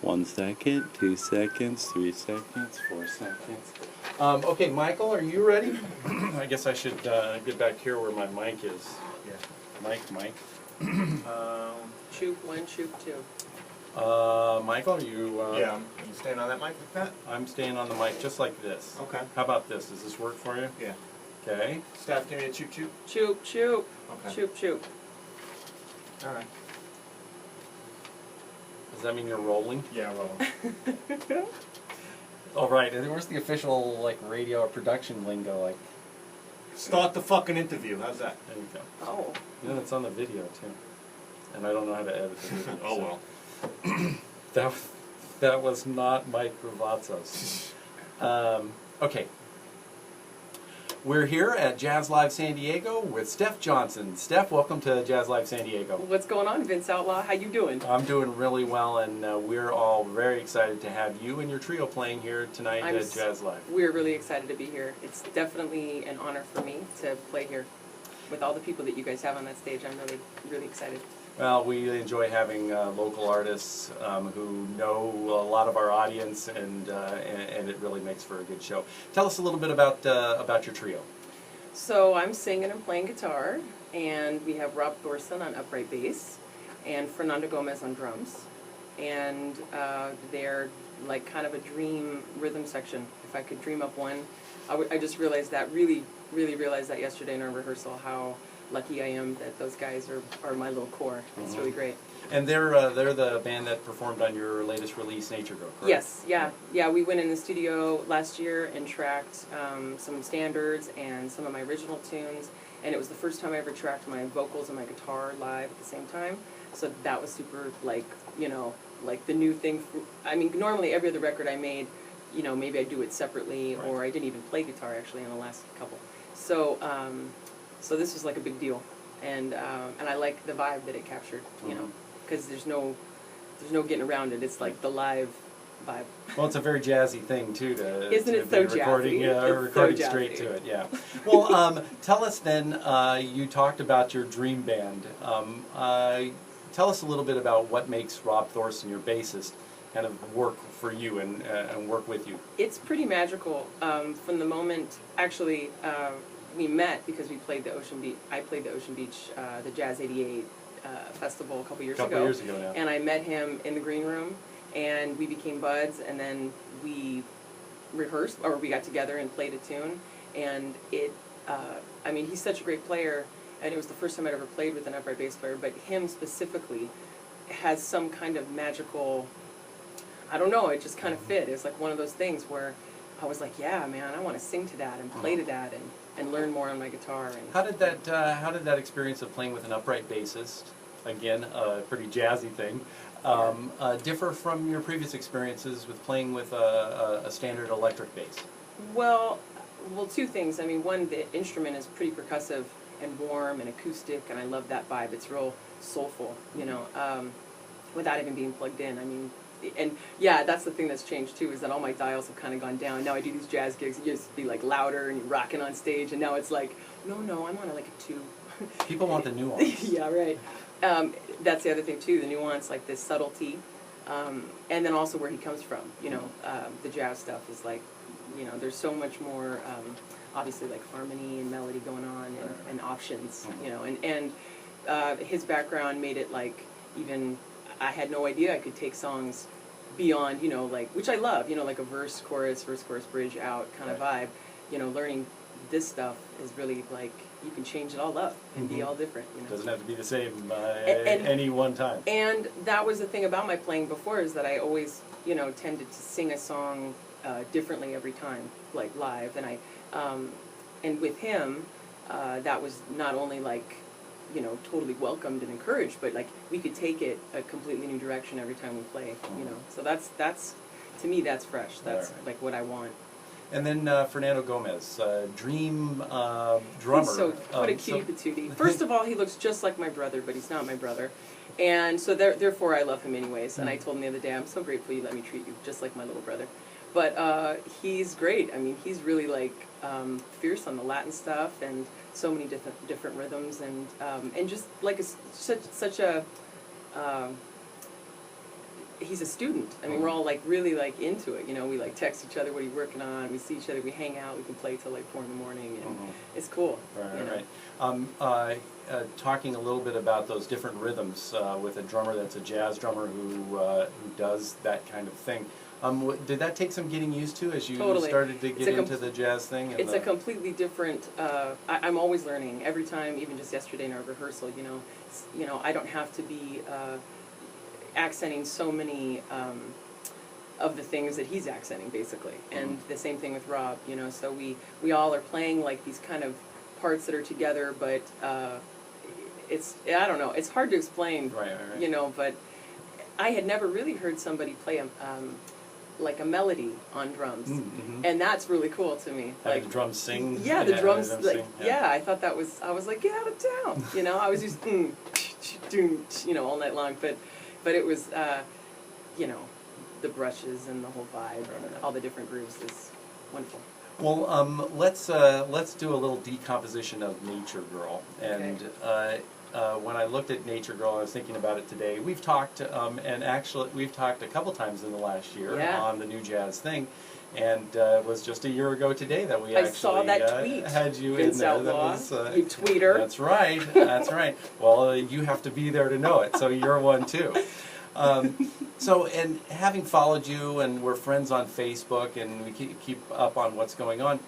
1 second, 2 seconds, 3 seconds, 4 seconds. Okay, Michael, are you ready? I guess I should get back here where my mic is. Yeah. Mike. Shoot 1, shoot 2. Michael, are you... Yeah, you staying on that mic like that? I'm staying on the mic just like this. Okay. How about this? Does this work for you? Yeah. Okay. Steph, give me a choop choop. Shoot, shoot. Okay. Shoot, shoot. All right. Does that mean you're rolling? Yeah, roll. All right. And where's the official like radio or production lingo? Like, Start the fucking interview. How's that? there you go. Oh. Yeah, it's on the video too. And I don't know how to edit the video. Oh so. well. That was not Mike Ravazos. Okay. We're here at Jazz Live San Diego with Steph Johnson. Steph, welcome to Jazz Live San Diego. What's going on, Vince Outlaw? How you doing? I'm doing really well, and we're all very excited to have you and your trio playing here tonight at Jazz Live. We're really excited to be here. It's definitely an honor for me to play here with all the people that you guys have on that stage. I'm really, really excited. Well, we enjoy having local artists who know a lot of our audience, and it really makes for a good show. Tell us a little bit about your trio. So I'm singing and playing guitar, and we have Rob Thorson on upright bass, and Fernando Gomez on drums, and they're like kind of a dream rhythm section. If I could dream up one, I just realized that, really realized that yesterday in our rehearsal, how lucky I am that those guys are my little core. It's really great. And they're the band that performed on your latest release, Nature Girl, correct? Yes, yeah. We went in the studio last year and tracked some standards and some of my original tunes, and it was the first time I ever tracked my vocals and my guitar live at the same time. So that was super, like the new thing. I mean, normally every other record I made, maybe I do it separately, right. Or I didn't even play guitar actually in the last couple. So so this was like a big deal, and I like the vibe that it captured, because there's no getting around it. It's like the live vibe. Well, it's a very jazzy thing too Isn't it be so recording, jazzy? recording so straight jazzy. to it. Yeah. Well, tell us then. You talked about your dream band. Tell us a little bit about what makes Rob Thorson, your bassist, kind of work for you and work with you. It's pretty magical. From the moment, actually, we met because we played the Ocean Beach. I played the Ocean Beach, the Jazz 88 festival a couple years ago. Now. And I met him in the green room, and we became buds. And then we rehearsed, or we got together and played a tune. And I mean, he's such a great player, and it was the first time I'd ever played with an upright bass player. But him specifically has some kind of magical. I don't know. It just kind of fit. It was like one of those things where I was like, yeah, man, I want to sing to that and play to that and learn more on my guitar. And How did that experience of playing with an upright bassist, again, a pretty jazzy thing, differ from your previous experiences with playing with a standard electric bass? Well, two things. I mean, one, the instrument is pretty percussive and warm and acoustic, and I love that vibe. It's real soulful, without even being plugged in. I mean, and yeah, that's the thing that's changed too, is that all my dials have kind of gone down. Now I do these jazz gigs, you just be like louder and you're rocking on stage, and now it's like, no, I'm on like a 2. People want the nuance. Yeah, right. That's the other thing too, the nuance, like this subtlety, and then also where he comes from. The jazz stuff is like, there's so much more, obviously, like harmony and melody going on, and options. And his background made it like, even I had no idea I could take songs beyond, which I love, like a verse, chorus, bridge out kind of vibe. Learning this stuff is really like, you can change it all up and be all different. Doesn't have to be the same And any one time. And that was the thing about my playing before, is that I always, tended to sing a song differently every time, like live. And with him, that was not only like, totally welcomed and encouraged, but like we could take it a completely new direction every time we play, So that's to me, that's fresh. That's like what I want. And then Fernando Gomez, dream drummer. He's what a cutie patootie. First of all, he looks just like my brother, but he's not my brother. And so therefore I love him anyways. And I told him the other day, I'm so grateful you let me treat you just like my little brother. But he's great. I mean, he's really like fierce on the Latin stuff, and so many different rhythms, and just like such a he's a student. I mean, we're all like really like into it. You know, we like text each other, what are you working on? We see each other, we hang out, we can play till like 4 in the morning, and it's cool. Right, right. Talking a little bit about those different rhythms with a drummer that's a jazz drummer who does that kind of thing. Did that take some getting used to as you Totally. started to get into the jazz thing? And It's a completely different. I'm always learning every time. Even just yesterday in our rehearsal, you know, I don't have to be accenting so many of the things that he's accenting, basically. And the same thing with Rob. You know, so we all are playing like these kind of parts that are together, but I don't know. It's hard to explain. Right. You know, but I had never really heard somebody play like a melody on drums, and that's really cool to me. Like Like the drums sing. yeah, the drums, them like sing, yeah. I thought that was. I was like, get out of town. You know, I was just you know, all night long. But it was, you know, the brushes and the whole vibe and all the different grooves is wonderful. Well, let's do a little decomposition of Nature Girl. And when I looked at Nature Girl, I was thinking about it today. We've talked, and actually we've talked a couple times in the last year on the New Jazz thing. And it was just a year ago today that we actually saw that tweet, had you Vince in there. Outlaw, That was, you tweeter. That's right. That's right. Well, you have to be there to know it, so you're one too. So, and having followed you, and we're friends on Facebook, and we keep up on what's going on,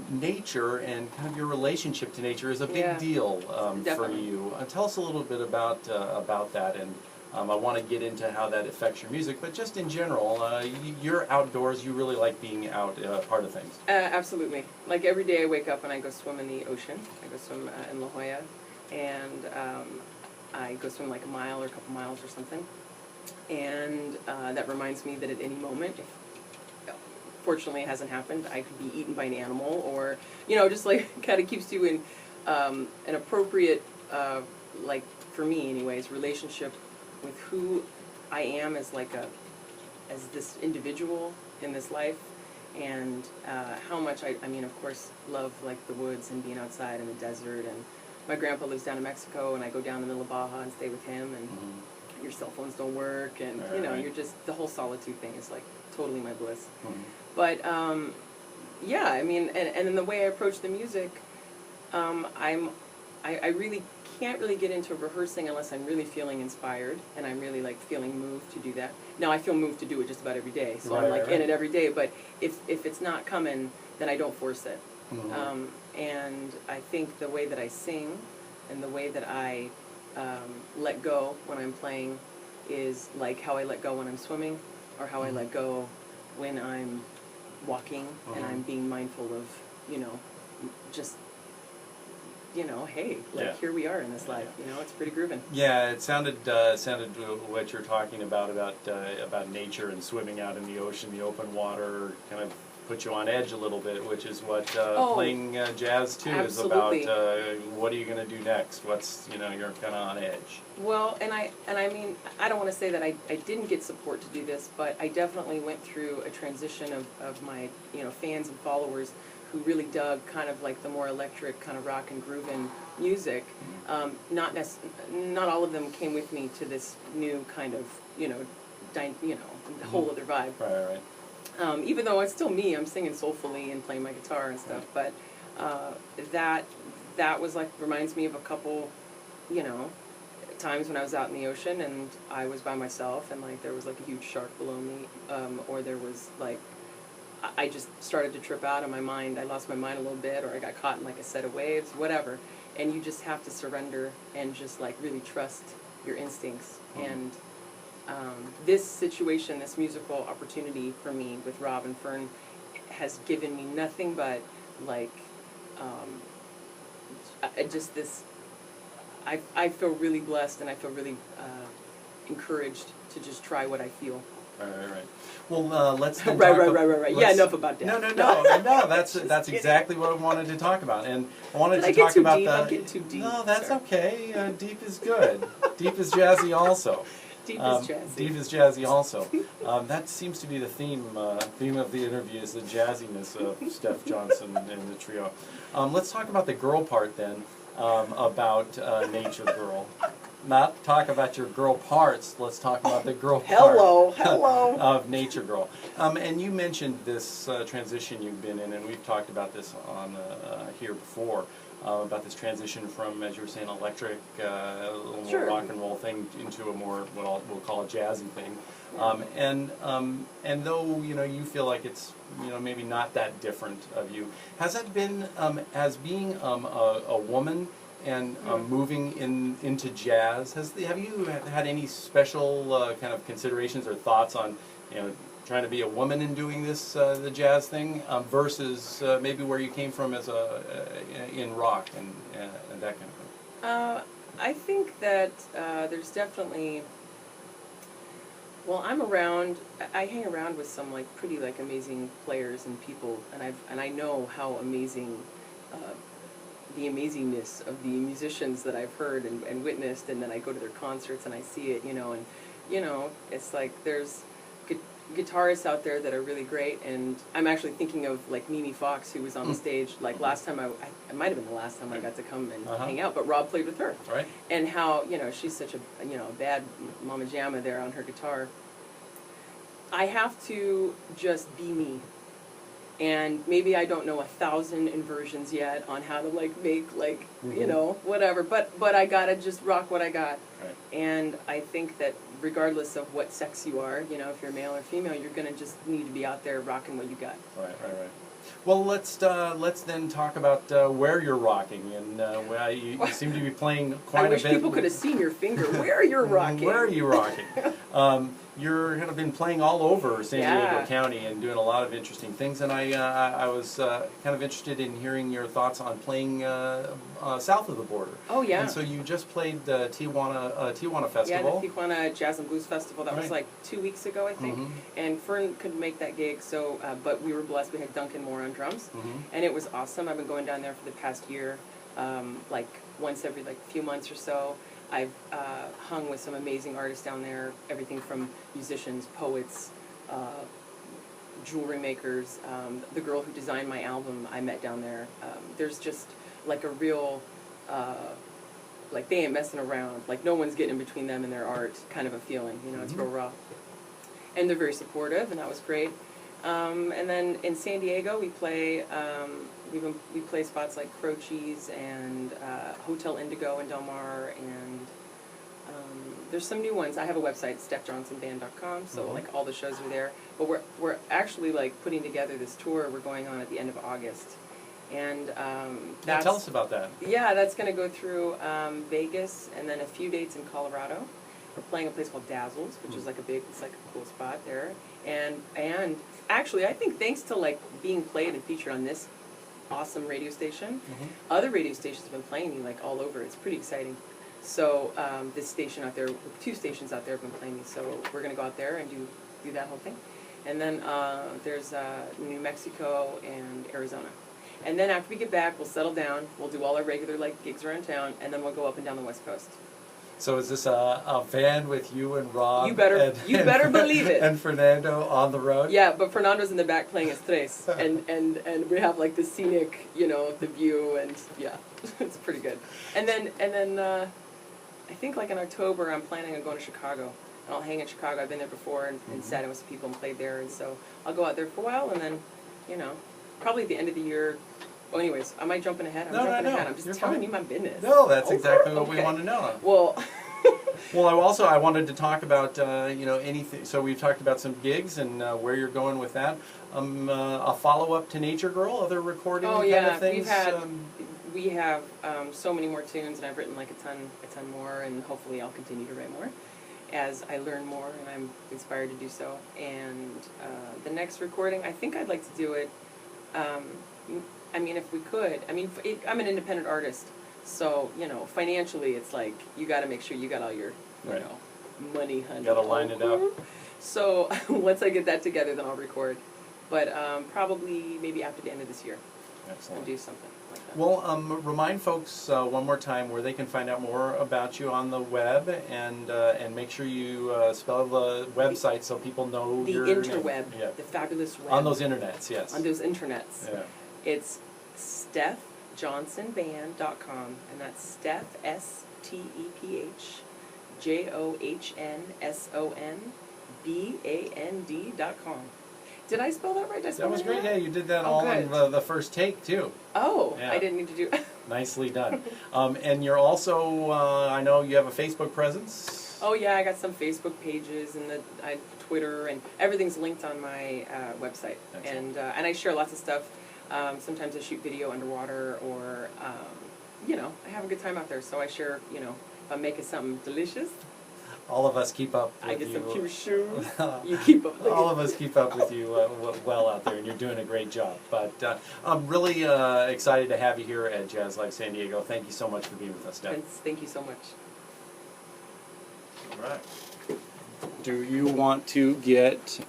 nature and kind of your relationship to nature is a big deal for Definitely. you. Tell us a little bit about that, and I want to get into how that affects your music, but just in general, you're outdoors, you really like being out, part of things. Absolutely. Like every day I wake up and I go swim in the ocean. I go swim in La Jolla, and I go swim like a mile or a couple miles or something. And that reminds me that at any moment, fortunately it hasn't happened, I could be eaten by an animal, or, you know, just like kind of keeps you in an appropriate, like for me anyways, relationship with who I am as like as this individual in this life, and how much I mean, of course, love like the woods and being outside in the desert. And my grandpa lives down in Mexico, and I go down in the middle of Baja and stay with him, and your cell phones don't work, and you know, you're just, the whole solitude thing is like totally my bliss. But yeah, I mean, and in the way I approach the music, I really can't really get into rehearsing unless I'm really feeling inspired and I'm really like feeling moved to do that. Now I feel moved to do it just about every day, so I'm like in it every day. But if it's not coming, then I don't force it. And I think the way that I sing and the way that I let go when I'm playing is like how I let go when I'm swimming, or how I let go when I'm walking and I'm being mindful of, you know, just, you know, hey, like here we are in this life, you know, it's pretty grooving. Yeah, it sounded what you're talking about nature and swimming out in the ocean, the open water, kind of put you on edge a little bit, which is what playing jazz too is about. What are you going to do next? What's, you know, you're kind of on edge. Well, and I mean, I don't want to say that I didn't get support to do this, but I definitely went through a transition of my, you know, fans and followers who really dug kind of like the more electric kind of rock and groovin' music. Not all of them came with me to this new kind of, you know, whole other vibe. Right. Even though it's still me, I'm singing soulfully and playing my guitar and stuff, but that was like, reminds me of a couple, you know, times when I was out in the ocean and I was by myself and like there was like a huge shark below me, or there was like, I just started to trip out in my mind. I lost my mind a little bit, or I got caught in like a set of waves, whatever. And you just have to surrender and just like really trust your instincts. And this situation, this musical opportunity for me with Rob and Fern has given me nothing but like just this, I feel really blessed, and I feel really encouraged to just try what I feel. Right. Well, let's then right. Yeah, enough about that. No. That's exactly what I wanted to talk about, and I wanted to talk about the. I'm getting too deep. No, that's okay. Deep is good. Deep is jazzy also. Deep is jazzy. Deep is jazzy also. That seems to be the theme of the interview, is the jazziness of Steph Johnson and the trio. Let's talk about the girl part then, about Nature Girl. not talk about your girl parts. Let's talk about the girl Hello, part hello. of Nature Girl. And you mentioned this transition you've been in, and we've talked about this on here before, about this transition from, as you were saying, electric, a little more Sure. rock and roll thing into a more, what we'll call a jazzy thing. And though you feel like it's maybe not that different of you, has that been as being a woman and moving into jazz? Have you had any special kind of considerations or thoughts on trying to be a woman and doing this the jazz thing versus maybe where you came from as in rock and that kind of thing? I think that there's definitely. Well, I hang around with some pretty amazing players and people, and I know how amazing, the amazingness of the musicians that I've heard and witnessed, and then I go to their concerts and I see it, and it's like there's guitarists out there that are really great, and I'm actually thinking of Mimi Fox, who was on the stage last time it might have been the last time I got to come and hang out, but Rob played with her. Right. And how she's such a bad mama jamma there on her guitar. I have to just be me, and maybe I don't know 1,000 inversions yet on how to make whatever, but I gotta just rock what I got. Right. And I think that regardless of what sex you are, if you're male or female, you're gonna just need to be out there rocking what you got. Right. Well, let's then talk about where you're rocking, and where you seem to be playing quite a bit. I wish people could have seen your finger. Where you're rocking. Where are you rocking? You're kind of been playing all over San Diego County and doing a lot of interesting things, and I was kind of interested in hearing your thoughts on playing south of the border. Oh yeah. And so you just played the Tijuana Festival. Yeah, the Tijuana Jazz and Blues Festival. That was 2 weeks ago, I think. Mm-hmm. And Fern couldn't make that gig, so but we were blessed. We had Duncan Moore on drums, and it was awesome. I've been going down there for the past year, once every few months or so. I've hung with some amazing artists down there, everything from musicians, poets, jewelry makers. The girl who designed my album I met down there. There's just a real, they ain't messing around. No one's getting in between them and their art kind of a feeling. It's real raw. And they're very supportive, and that was great. And then in San Diego, we play we play spots like Croce's and Hotel Indigo in Del Mar, and there's some new ones. I have a website, stephjohnsonband.com, so all the shows are there. But we're actually putting together this tour we're going on at the end of August, and tell us about that. Yeah, that's going to go through Vegas and then a few dates in Colorado. We're playing a place called Dazzles, which is it's a cool spot there. And actually, I think thanks to being played and featured on this awesome radio station, other radio stations have been playing me all over. It's pretty exciting. So this station out there, 2 stations out there have been playing me. So we're gonna go out there and do that whole thing. And then there's New Mexico and Arizona. And then after we get back, we'll settle down. We'll do all our regular gigs around town, and then we'll go up and down the West Coast. So is this a van with you and Rob? You better believe it. And Fernando on the road? Yeah, but Fernando's in the back playing Estrés, and we have the scenic, the view, and yeah, it's pretty good. And then I think in October I'm planning on going to Chicago, and I'll hang in Chicago. I've been there before and sat in with some people and played there, and so I'll go out there for a while, and then probably at the end of the year. Well, anyways, am I jumping ahead? I'm jumping ahead. I'm just telling you my business. No, that's exactly what we want to know. Well, I wanted to talk about anything. So we've talked about some gigs and where you're going with that. A follow up to Nature Girl, other recording kind of things. We have so many more tunes, and I've written a ton more, and hopefully I'll continue to write more as I learn more, and I'm inspired to do so. And the next recording, I think I'd like to do it. If we could. I'm an independent artist, so, financially it's you got to make sure you got all your, money, honey. You got to line it up. So once I get that together, then I'll record. But probably maybe after the end of this year. Excellent. I'll do something like that. Well, remind folks one more time where they can find out more about you on the web, and make sure you spell the website so people know the interweb, the fabulous web. On those internets, yes. On those internets. Yeah. It's StephJohnsonBand.com, and that's Steph, STEPH, JohnsonBand.com. Did I spell that right? Did I spell That was great. Yeah, right? you did that Oh, all in good. the first take too. Oh, Yeah. I didn't need to do. Nicely done. And you're also, I know you have a Facebook presence. Oh yeah, I got some Facebook pages and Twitter, and everything's linked on my website. Excellent. And I share lots of stuff. Sometimes I shoot video underwater, or you know, I have a good time out there. So I share, you know, if I'm making something delicious, All of us keep up with I get you. some cute shoes. You keep up. All of us keep up with you well out there, and you're doing a great job. But I'm really excited to have you here at Jazz Live San Diego. Thank you so much for being with us, Steph. Vince, thank you so much. All right. Do you want to get